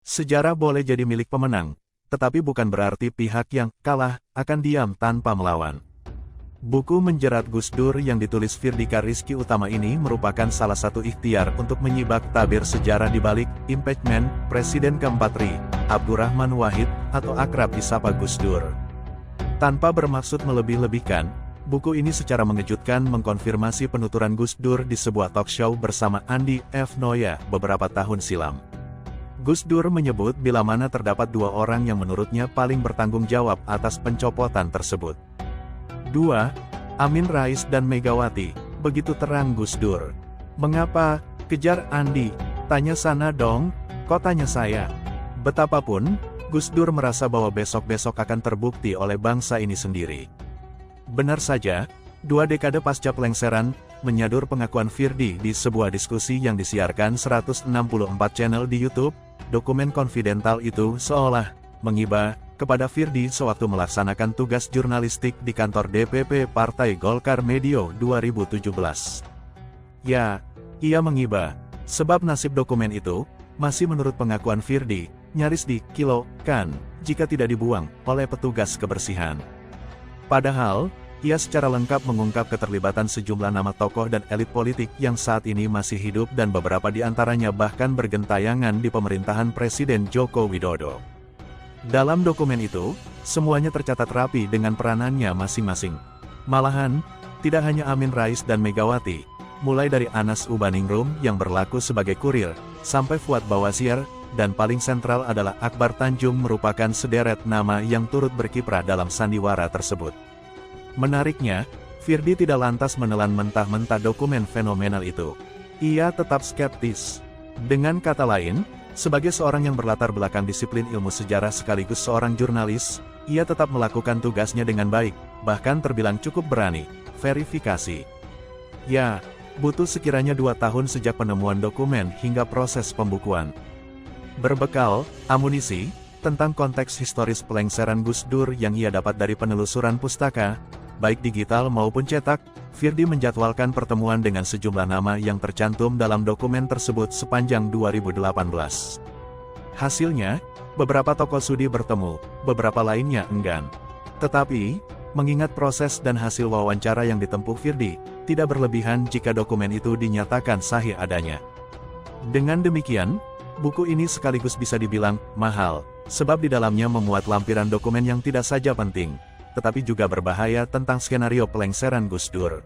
Sejarah boleh jadi milik pemenang, tetapi bukan berarti pihak yang kalah akan diam tanpa melawan. Buku Menjerat Gus Dur yang ditulis Firdika Rizky Utama ini merupakan salah satu ikhtiar untuk menyibak tabir sejarah di balik impeachment Presiden keempat RI, Abdurrahman Wahid, atau akrab disapa Gus Dur. Tanpa bermaksud melebih-lebihkan, buku ini secara mengejutkan mengkonfirmasi penuturan Gus Dur di sebuah talk show bersama Andi F. Noya beberapa tahun silam. Gus Dur menyebut bila mana terdapat dua orang yang menurutnya paling bertanggung jawab atas pencopotan tersebut. 2. Amin Rais dan Megawati, begitu terang Gus Dur. Mengapa? Kejar Andi, tanya sana dong, kok tanya saya? Betapapun, Gus Dur merasa bahwa besok-besok akan terbukti oleh bangsa ini sendiri. Benar saja, 2 dekade pasca pelengseran, menyadur pengakuan Firdi di sebuah diskusi yang disiarkan 164 channel di YouTube, dokumen konfidental itu seolah mengiba kepada Firdi sewaktu melaksanakan tugas jurnalistik di kantor DPP Partai Golkar Medio 2017. Ya, ia mengiba, sebab nasib dokumen itu, masih menurut pengakuan Firdi, nyaris dikilokan, jika tidak dibuang, oleh petugas kebersihan. Padahal, ia secara lengkap mengungkap keterlibatan sejumlah nama tokoh dan elit politik yang saat ini masih hidup dan beberapa di antaranya bahkan bergentayangan di pemerintahan Presiden Joko Widodo. Dalam dokumen itu, semuanya tercatat rapi dengan peranannya masing-masing. Malahan, tidak hanya Amin Rais dan Megawati, mulai dari Anas Urbaningrum yang berlaku sebagai kurir, sampai Fuad Bawazir, dan paling sentral adalah Akbar Tanjung merupakan sederet nama yang turut berkiprah dalam sandiwara tersebut. Menariknya, Firdi tidak lantas menelan mentah-mentah dokumen fenomenal itu. Ia tetap skeptis. Dengan kata lain, sebagai seorang yang berlatar belakang disiplin ilmu sejarah sekaligus seorang jurnalis, ia tetap melakukan tugasnya dengan baik, bahkan terbilang cukup berani. Verifikasi. Ya, butuh sekiranya 2 tahun sejak penemuan dokumen hingga proses pembukuan. Berbekal amunisi tentang konteks historis pelengseran Gus Dur yang ia dapat dari penelusuran pustaka, baik digital maupun cetak, Firdi menjadwalkan pertemuan dengan sejumlah nama yang tercantum dalam dokumen tersebut sepanjang 2018. Hasilnya, beberapa tokoh sudi bertemu, beberapa lainnya enggan. Tetapi, mengingat proses dan hasil wawancara yang ditempuh Firdi, tidak berlebihan jika dokumen itu dinyatakan sahih adanya. Dengan demikian, buku ini sekaligus bisa dibilang mahal, sebab di dalamnya memuat lampiran dokumen yang tidak saja penting, tetapi juga berbahaya tentang skenario pelengseran Gus Dur.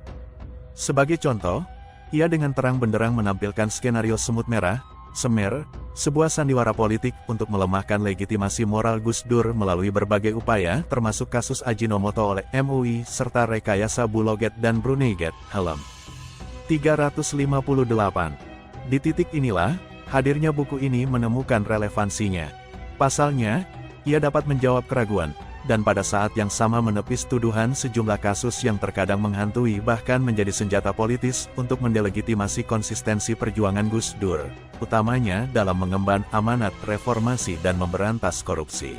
Sebagai contoh, ia dengan terang benderang menampilkan skenario semut merah, Semer, sebuah sandiwara politik untuk melemahkan legitimasi moral Gus Dur melalui berbagai upaya termasuk kasus Ajinomoto oleh MUI serta rekayasa Buloget dan Bruneigate, Helm. 358. Di titik inilah, hadirnya buku ini menemukan relevansinya. Pasalnya, ia dapat menjawab keraguan, dan pada saat yang sama menepis tuduhan sejumlah kasus yang terkadang menghantui bahkan menjadi senjata politis untuk mendelegitimasi konsistensi perjuangan Gus Dur, utamanya dalam mengemban amanat reformasi dan memberantas korupsi.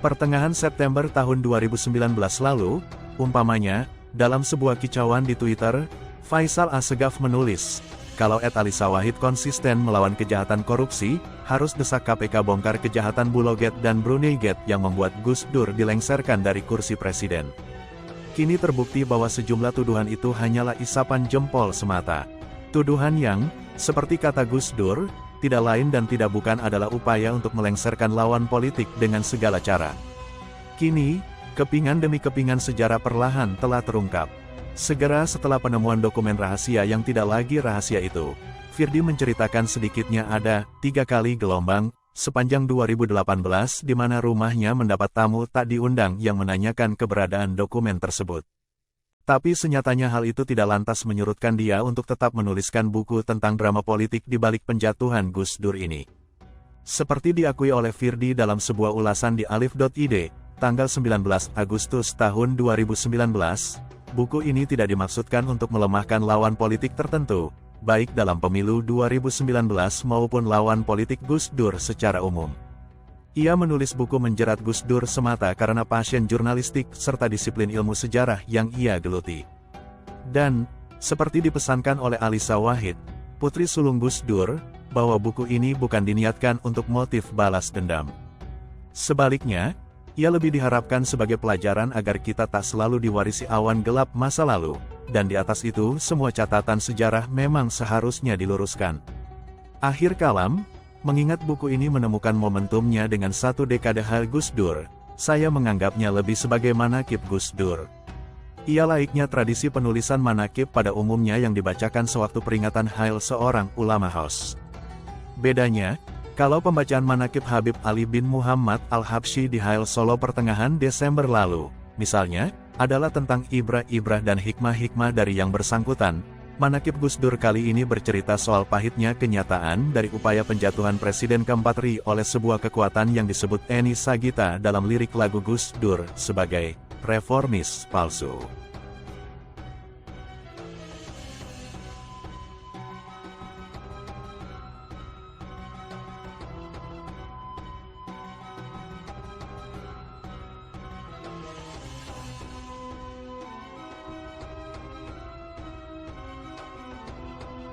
Pertengahan September tahun 2019 lalu, umpamanya, dalam sebuah kicauan di Twitter, Faisal Assegaf menulis, kalau Alisa Wahid konsisten melawan kejahatan korupsi, harus desak KPK bongkar kejahatan Buloget dan Bruneigate yang membuat Gus Dur dilengserkan dari kursi presiden. Kini terbukti bahwa sejumlah tuduhan itu hanyalah isapan jempol semata. Tuduhan yang, seperti kata Gus Dur, tidak lain dan tidak bukan adalah upaya untuk melengserkan lawan politik dengan segala cara. Kini, kepingan demi kepingan sejarah perlahan telah terungkap. Segera setelah penemuan dokumen rahasia yang tidak lagi rahasia itu, Firdi menceritakan sedikitnya ada 3 kali gelombang, sepanjang 2018 di mana rumahnya mendapat tamu tak diundang yang menanyakan keberadaan dokumen tersebut. Tapi senyatanya hal itu tidak lantas menyurutkan dia untuk tetap menuliskan buku tentang drama politik di balik penjatuhan Gus Dur ini. Seperti diakui oleh Firdi dalam sebuah ulasan di alif.id, tanggal 19 Agustus tahun 2019, buku ini tidak dimaksudkan untuk melemahkan lawan politik tertentu, baik dalam pemilu 2019 maupun lawan politik Gus Dur secara umum. Ia menulis buku Menjerat Gus Dur semata karena pasien jurnalistik serta disiplin ilmu sejarah yang ia geluti. Dan, seperti dipesankan oleh Alisa Wahid, putri sulung Gus Dur, bahwa buku ini bukan diniatkan untuk motif balas dendam. Sebaliknya, ia lebih diharapkan sebagai pelajaran agar kita tak selalu diwarisi awan gelap masa lalu, dan di atas itu semua catatan sejarah memang seharusnya diluruskan. Akhir kalam, mengingat buku ini menemukan momentumnya dengan satu dekade Hail Gus Dur, saya menganggapnya lebih sebagai manakib Gus Dur. Ia laiknya tradisi penulisan manakib pada umumnya yang dibacakan sewaktu peringatan Hail seorang ulama khaus. Bedanya, kalau pembacaan manakib Habib Ali bin Muhammad Al-Habsyi di Hail Solo pertengahan Desember lalu, misalnya, adalah tentang ibrah-ibrah dan hikmah-hikmah dari yang bersangkutan, manakib Gus Dur kali ini bercerita soal pahitnya kenyataan dari upaya penjatuhan Presiden keempat RI oleh sebuah kekuatan yang disebut Eni Sagita dalam lirik lagu Gus Dur sebagai reformis palsu.